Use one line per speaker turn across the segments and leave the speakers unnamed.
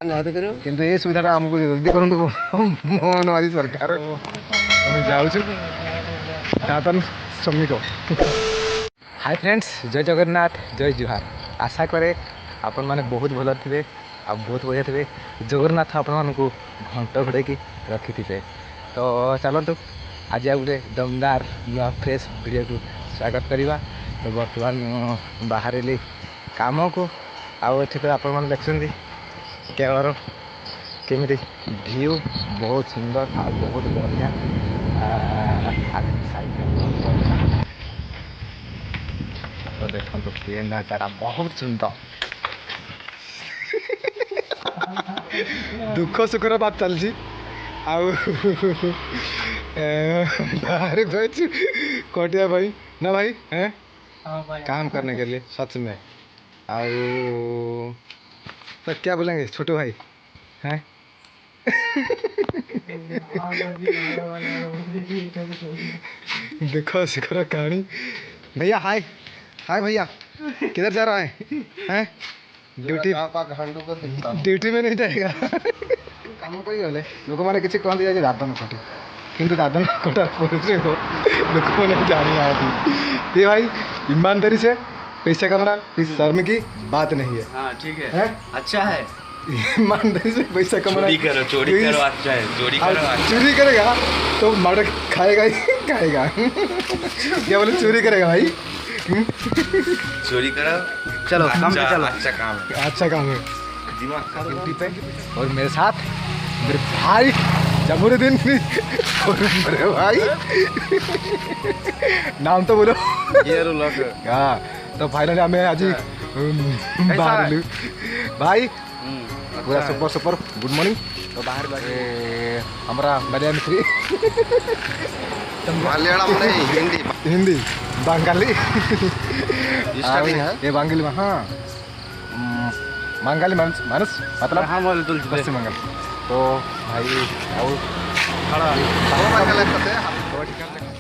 କିନ୍ତୁ ଏ ସୁବିଧାଟା ଆମକୁ ଜଲ୍ଦି କରନ୍ତୁ ମୋହନ ମାଝୀ ସରକାର। ଆମେ ଯାଉଛୁ ଦାଦନ ଶ୍ରମିକ। ହାଇ ଫ୍ରେଣ୍ଡସ୍, ଜୟ ଜଗନ୍ନାଥ, ଜୟ ଜୁହାର। ଆଶା କରେ ଆପଣମାନେ ବହୁତ ଭଲ ଥିବେ ଆଉ ବହୁତ ବଢ଼ିଆ ଥିବେ। ଜଗନ୍ନାଥ ଆପଣମାନଙ୍କୁ ଘଣ୍ଟ ଘୋଡ଼େଇକି ରଖିଥିବେ। ତ ଚାଲନ୍ତୁ ଆଜି ଆଉ ଗୋଟେ ଦମଦାର ନୂଆ ଫ୍ରେଶ୍ ଭିଡ଼ିଓକୁ ସ୍ୱାଗତ କରିବା। ତ ବର୍ତ୍ତମାନ ବାହାରିଲି କାମକୁ। ଆଉ ଏଠି ତ ଆପଣମାନେ ଦେଖୁଛନ୍ତି କେରଳର କେମିତି ଭିୟୁ ବହୁତ ସୁନ୍ଦର ଆଉ ବହୁତ ବଢ଼ିଆ। ତ ଦେଖନ୍ତୁ ଏ ନଜାରା ବହୁତ ସୁନ୍ଦର। ଦୁଃଖ ସୁଖର ବାତ ଚାଲିଛି। ଆଉ बाहर बैठ कोटिया भाई ना भाई हैं काम करने के लिए सच में। आओ तो क्या बोलेंगे छोटू भाई हैं? देखो सिखरा कहानी। भैया हाय हाय भैया किधर जा रहा है हैं? ड्यूटी ड्यूटी में नहीं जाएगा। काम करी गले लोक मैंने किसी कहते जाए दादन कटे किंतु दादन कटा लोक मैंने जानी आती ये भाई ईमानदारी से पैसा कमाना इस शर्म की बात नहीं है।
हाँ ठीक है अच्छा है।
ईमानदारी से पैसा कमाना।
चोरी करो अच्छा है।
चोरी करेगा तो मार खाएगा ही खाएगा। क्या बोले चोरी करेगा भाई?
चोरी करो चलो काम पे चलो।
अच्छा काम है
दिमाग का
ड्यूटी पे। और मेरे साथ मेरे भाई जमूरुद्दीन भी। और मेरे भाई नाम तो बोलो। हाँ तो फाइनली हमें आज बाहर भाई पूरा सुपर सुपर गुड मॉर्निंग। तो बाहर हमारा मलयालम मिस्त्री
मलयालम नहीं हिंदी
हिंदी बंगाली
है
ये बंगाली में। हाँ बंगाली मानस मतलब
हाँ
पश्चिम बंगाल। तो भाई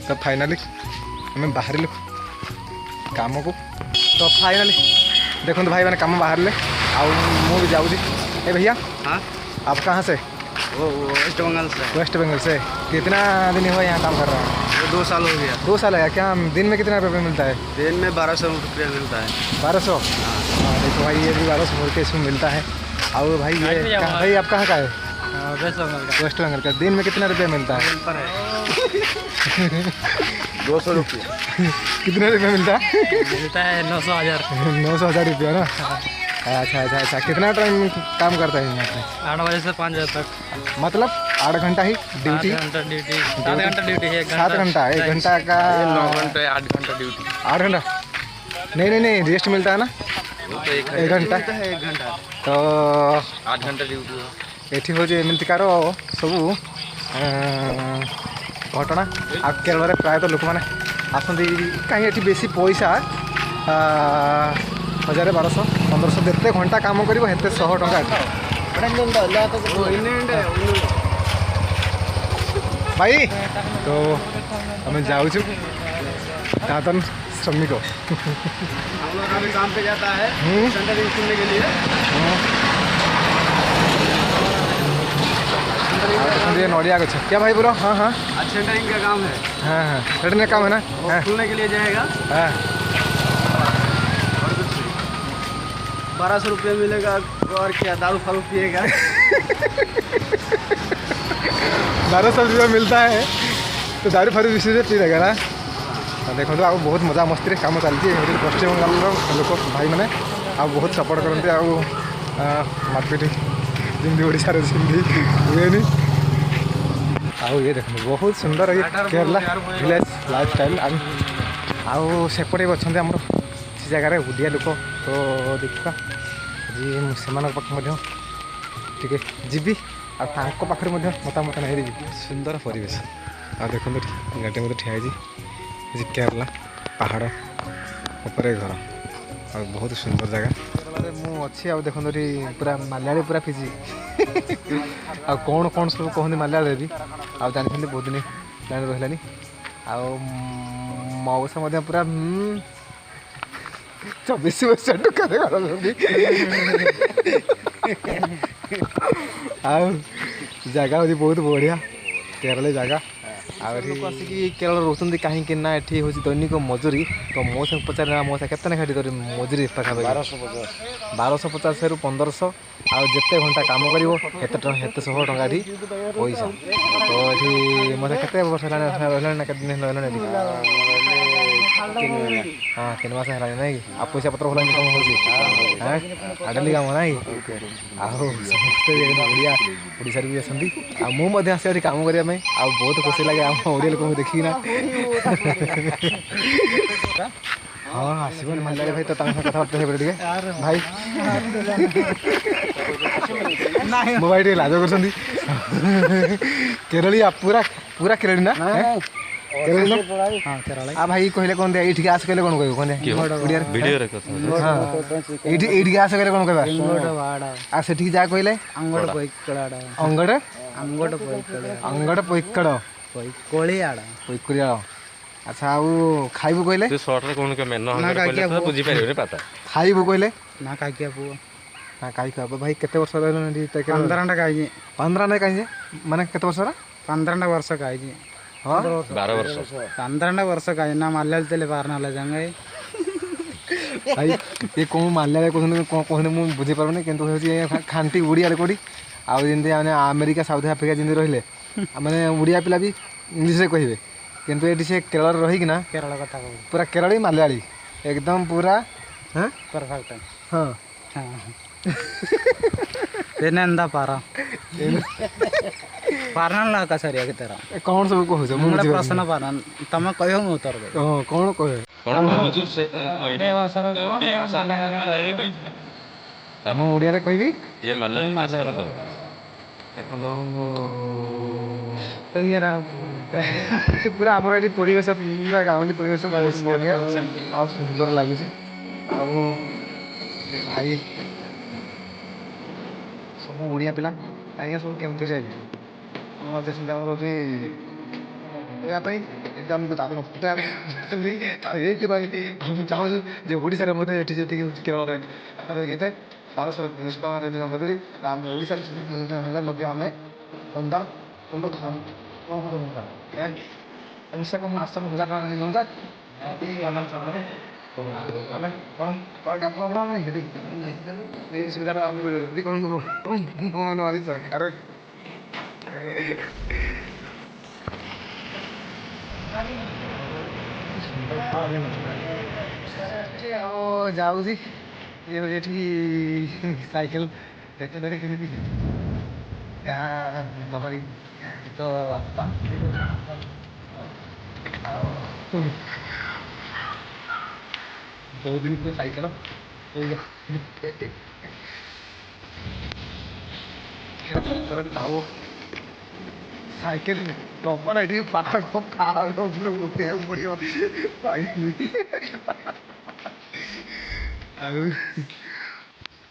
तो फाइनली हमें बाहर काम को। तो फाइनली देखो भाई मैंने काम बाहर ले आओ भी जाऊँ। ए भैया
हाँ
आप कहाँ से?
वो वेस्ट बंगाल से।
वेस्ट बंगाल से। कितना दिन हुआ यहाँ काम कर रहा है?
2 साल हो गया।
2 साल है क्या? दिन में कितना रुपये मिलता है?
दिन में 1200 रुपया मिलता है।
1200? हाँ देखो भाई ये भी 1200 रुपये इसमें मिलता है। और भाई ये भाई आप कहाँ का है? वेस्ट बंगाल का। दिन में कितना रुपया मिलता है?
200 रुपये।
कितने रुपये मिलता है?
मिलता है 900,000
रुपया ना। अच्छा अच्छा अच्छा। कितना टाइम काम करता है यहाँ पे?
8 बजे से 5 बजे तक।
मतलब 8 घंटा ही ड्यूटी?
7 घंटा ड्यूटी। 7 घंटा ड्यूटी है।
7 घंटा 1 घंटा का
9 घंटे 8 घंटा ड्यूटी।
8 घंटा नहीं रेस्ट मिलता है ना?
वो तो 1
घंटा
1 घंटा
तो
8 घंटा ड्यूटी।
एठी हो एमतिकार सब घटना। आ केरल प्रायतः लोक मैंने आसती कहीं ये बेसी पैसा 1000 1200 1500 जिते घंटा काम कर 100 टଙ୍କା। भाई तो हमें जाऊँ दादन श्रमिक।
हम लोग अभी काम पे जाता है सेंटरिंग सुनने के लिए।
नड़िया गछ क्या भाई बोलो? हाँ हाँ
आज सेंटरिंग का काम है।
हाँ हाँ सेंटरिंग का काम है ना? हाँ
खुलने के लिए जाएगा।
हाँ
1200 रुपये मिलेगा और क्या दारू फारू पिएगा।
1200 रुपया मिलता है तो दारू फारू बेसी पी देगा ना। देखो तो आप बहुत मजा मस्ती काम चलती है पश्चिम बंगाल लोक भाई मैंने आप बहुत सपोर्ट करते। मार्केट जमी ओडार जमी हुए आउ ये देखो बहुत सुंदर ये केरला विलेज लाइफ स्टाइल। आउ सेपटे अच्छा आम से जगार ओडिया लोक तो देखा जी से पाखे जीवी आखिर मतामत नहीं सुंदर परिवेश। आ देखो गाड़ी मत ठिया केरला पहाड़ ऊपर घर और बहुत सुंदर जगह मुझे आ देखो पूरा मलयाली पूरा फिजी आ कौन कौन सब कहते मलयाली भी आ जानी बहुत दिन जान रही मौसा पूरा 24 वर्ष टुका ଆଉ ଜାଗା ହେଉଛି ବହୁତ ବଢ଼ିଆ କେରଳ ଜାଗା। ଆଉ ଏଠି ଲୋକ ଆସିକି କେରଳ ରହୁଛନ୍ତି କାହିଁକି ନା ଏଠି ହେଉଛି ଦୈନିକ ମଜୁରୀ। ତ ମୋ ସାଙ୍ଗେ ପଚାରିଲା ମୋ ସାଙ୍ଗେ କେତେ ଲେଖା ଏଠି ମଜୁରୀ ପାଖାପାଖି 1250 ରୁ 1500। ଆଉ ଯେତେ ଘଣ୍ଟା କାମ କରିବ ସେତେ ଟଙ୍କା ସେତେ ଶହ ଟଙ୍କା ଏଠି ପଇସା। ତ ଏଠି ମୋତେ କେତେ ବର୍ଷ ହେଲାଣି ରହିଲାଣି ନା କେତେ ଦିନ ରହିଲାଣି ଏଠି? ହଁ 3 ମାସ ହେଲାଣି ନାଇଁ କି? ଆଉ ପଇସା ପତ୍ର ଭଲ ଇନକମ୍ ହେଉଛି ଆଡ଼େଲି କାମ ନାଇଁ କି? ଆଉ ସମସ୍ତେ ଓଡ଼ିଶାରୁ ବି ଅଛନ୍ତି। ଆଉ ମୁଁ ମଧ୍ୟ ଆସେ ଏଠି କାମ କରିବା ପାଇଁ। ଆଉ ବହୁତ ଖୁସି ଲାଗେ ଆମ ଓଡ଼ିଆ ଲୋକଙ୍କୁ ଦେଖିକିନା। ହଁ ଆସିବନି ମାରିଲାରେ ଭାଇ ତ ତାଙ୍କ ସହ କଥାବାର୍ତ୍ତା ହେଇପାରିବ ଟିକେ ଭାଇ। ମୋ ଭାଇ ଟିକେ ଲାଜ କରୁଛନ୍ତି। କେରଳିଆ ପୁରା ପୁରା କେରଳି ନା? କେରଳି ନା? ଆଉ ଭାଇ କହିଲେ କ'ଣ ଦିଆ ଏଇଠିକି ଆସ କହିଲେ କ'ଣ କହିବ କ'ଣ
ଭିଡ଼ିଓରେ କଥା
ହଁ ଏଇଠିକି ଆସ କହିଲେ କ'ଣ କହିବା? ଆଉ ସେଠିକି ଯାହା କହିଲେ ଅଙ୍ଗଡ଼ ପଇକଡ଼। ଆଚ୍ଛା ଆଉ ଖାଇବୁ କହିଲେ? ଖାଇବୁ କହିଲେ?
ना का क्या पुआ
ନା କାଇ ଖାଇବ ଭାଇ କେତେ ବର୍ଷ ରହିଲାଣି ଏଠି?
15 काजी
15 ନାଇଁ କାହିଁ ମାନେ କେତେ ବର୍ଷ ହେଲା?
15 वर्ष काजी
ହଁ
12 ବର୍ଷ
12 वर्ष काजी ना मलयाली तेले बाहर ना ले जाएंगे
ଭାଇ ଏ କ'ଣ ମାଲ୍ୟାରେ କହୁଛନ୍ତି କ'ଣ କହୁଛନ୍ତି ମୁଁ ବୁଝିପାରୁନି। କିନ୍ତୁ ହେଉଛି ଖାଣ୍ଟି ଓଡ଼ିଆରେ କେଉଁଠି ଆଉ ଯେମିତି ମାନେ ଆମେରିକା ସାଉଥ ଆଫ୍ରିକା ଯେମିତି ରହିଲେ ମାନେ ଓଡ଼ିଆ ପିଲା ବି ଇଂଲିଶରେ କହିବେ। କିନ୍ତୁ ଏଠି ସେ କେରଳରେ ରହିକିନା
केरल कथा को
ପୁରା କେରଳୀ ମାଲୟାଳୀ ଏକଦମ ପୁରା ହଁ
परफेक्ट
ହଁ
तेनेंदा पारा पारना ला का सरिया की तरह
କ'ଣ ସବୁ କହୁଛ ମୁଁ
मुंगला
ବୁଝିପାରୁନି।
प्रश्न पारना तमे कहियो मु उत्तर दे
ହଁ କ'ଣ କହିବେ ମୁଁ ଓଡ଼ିଆରେ କହିବି। ପୁରା ଆମର ଏଠି ପରିବେଶ ପୁରା ଗାଉଁଲି ପରିବେଶ ବହୁତ ବଢ଼ିଆ ଆଉ ସୁନ୍ଦର ଲାଗୁଛି। ଆଉ ଭାଇ ସବୁ ଓଡ଼ିଆ ପିଲା ଆଜ୍ଞା ସବୁ କେମିତି ଯାଇବେ ମୋତେ ଚିନ୍ତା କରୁଛି ଏହା ପାଇଁ ଆମକୁ ଏଇଥିପାଇଁ ମୁଁ ଚାହୁଁଛୁ ଯେ ଓଡ଼ିଶାରେ ମଧ୍ୟ ଏଠି ଯେତିକି ହେଉଛି କେରଳରେ ହେଇଥାଏ 1200 ଟଙ୍କା ଯଦି ଆମେ ଓଡ଼ିଶାରେ ହେଲେ ମଧ୍ୟ ଆମେ ଧନ୍ଦା କମ୍ ମାସ 1000 ଟଙ୍କା ନିଅନ୍ତା ଆମେ କ'ଣ ଏଇ ସୁବିଧାଟା ଆମକୁ ସରକାର ଆଉ ଯାଉଛି ଏଠି ସାଇକେଲ ଧରି କେମିତି ତ ବହୁତ ଦିନ ସାଇକେଲ ଆଉ ସାଇକେଲ ଦବନା ଏଠି ପାଠ ଗୋଟିବାକୁ ପଡ଼ିବ ଆଉ